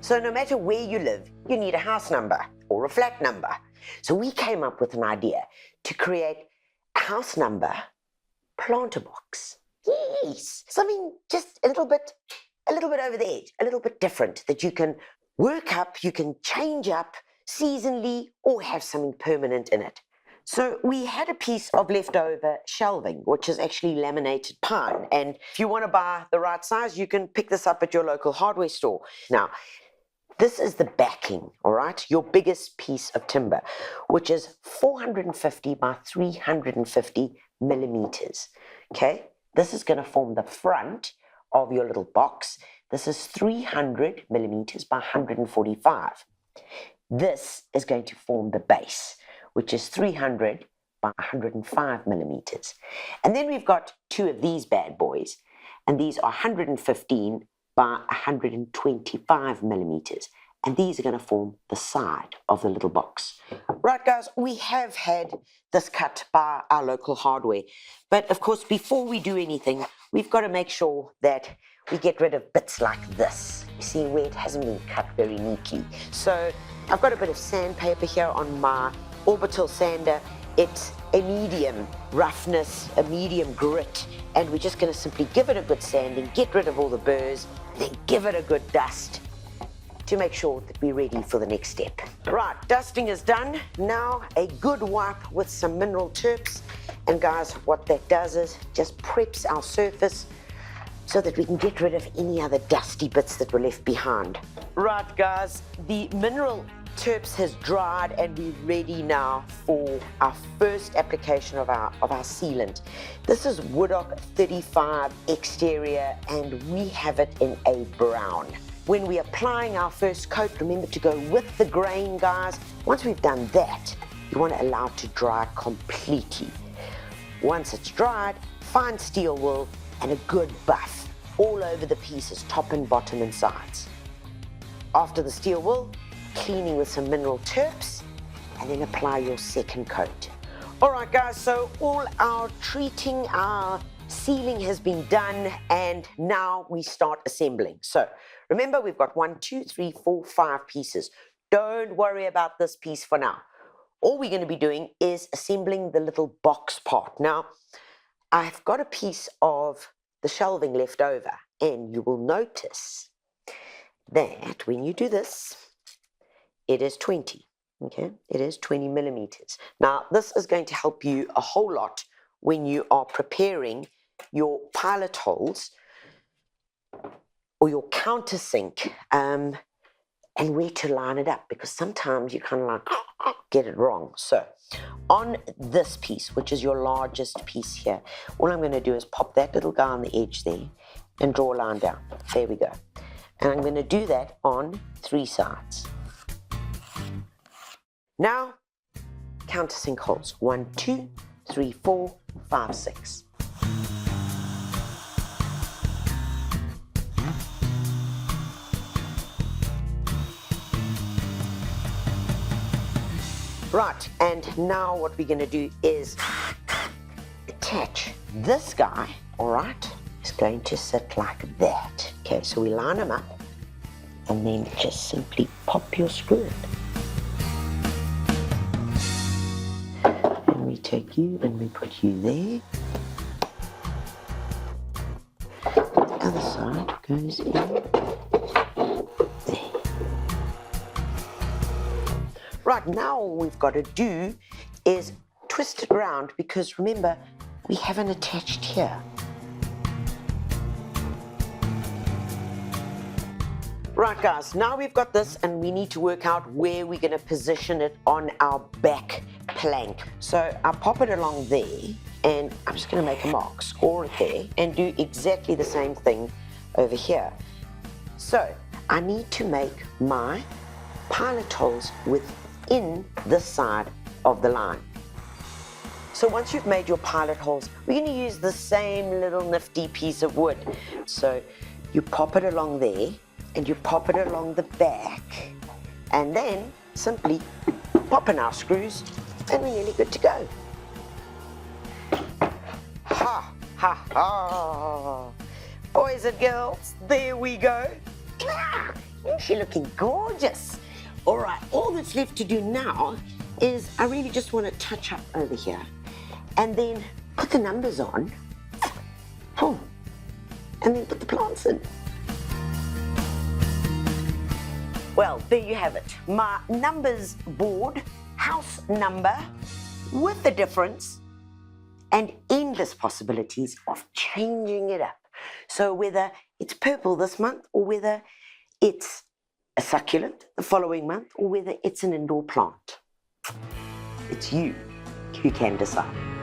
So no matter where you live, you need a house number or a flat number. So we came up with an idea to create a house number planter box. Yes, something just a little bit over the edge, a little bit different that you can work up, you can change up seasonally or have something permanent in it. So we had a piece of leftover shelving, which is actually laminated pine. And if you want to buy the right size, you can pick this up at your local hardware store. Now, this is the backing, all right? Your biggest piece of timber, which is 450 by 350 millimeters, okay? This is going to form the front of your little box. This is 300 millimeters by 145. This is going to form the base, which is 300 by 105 millimeters. And then we've got two of these bad boys, and these are 115 by 125 millimeters. And these are going to form the side of the little box. Right, guys, we have had this cut by our local hardware. But of course, before we do anything, we've got to make sure that we get rid of bits like this. You see where it hasn't been cut very neatly. So I've got a bit of sandpaper here on my orbital sander. It's a medium roughness, a medium grit, and we're just going to simply give it a good sanding, get rid of all the burrs, then give it a good dust to make sure that we're ready for the next step. Right, dusting is done. Now a good wipe with some mineral terps. And guys, what that does is just preps our surface so that we can get rid of any other dusty bits that were left behind. Right, guys, the mineral terps has dried and we're ready now for our first application of our sealant. This is Woodok 35 exterior and we have it in a brown. When we're applying our first coat, remember to go with the grain, guys. Once we've done that, you want to allow it to dry completely. Once it's dried, fine steel wool and a good buff all over the pieces, top and bottom and sides. After the steel wool, cleaning with some mineral terps, and then apply your second coat. All right, guys, so all our treating, our sealing has been done, and now we start assembling. So remember, we've got 1, 2, 3, 4, 5 pieces. Don't worry about this piece for now. All we're going to be doing is assembling the little box part. Now, I've got a piece of the shelving left over, and you will notice that when you do this, it is 20, okay? It is 20 millimeters. Now, this is going to help you a whole lot when you are preparing your pilot holes or your countersink and where to line it up, because sometimes you kind of like get it wrong. So on this piece, which is your largest piece here, all I'm going to do is pop that little guy on the edge there and draw a line down. There we go. And I'm going to do that on 3 sides. Now, countersink holes. 1, 2, 3, 4, 5, 6. Right, and now what we're going to do is attach this guy, all right, is going to sit like that. Okay, so we line them up and then just simply pop your screw in. And we take you and we put you there. The other side goes in there. Right, now all we've got to do is twist it around, because remember, we haven't attached here. Right, guys, now we've got this and we need to work out where we're going to position it on our back plank. So I pop it along there and I'm just going to make a mark, score it there, and do exactly the same thing over here. So I need to make my pilot holes within this side of the line. So once you've made your pilot holes, we're going to use the same little nifty piece of wood. So you pop it along there and you pop it along the back, and then simply pop in our screws and we're nearly good to go. Ha, ha, ha. Boys and girls, there we go. Isn't she looking gorgeous? All right, all that's left to do now is I really just want to touch up over here and then put the numbers on. Oh, and then put the plants in. Well, there you have it. My numbers board, house number, with the difference and endless possibilities of changing it up. So whether it's purple this month or whether it's a succulent the following month or whether it's an indoor plant, it's you who can decide.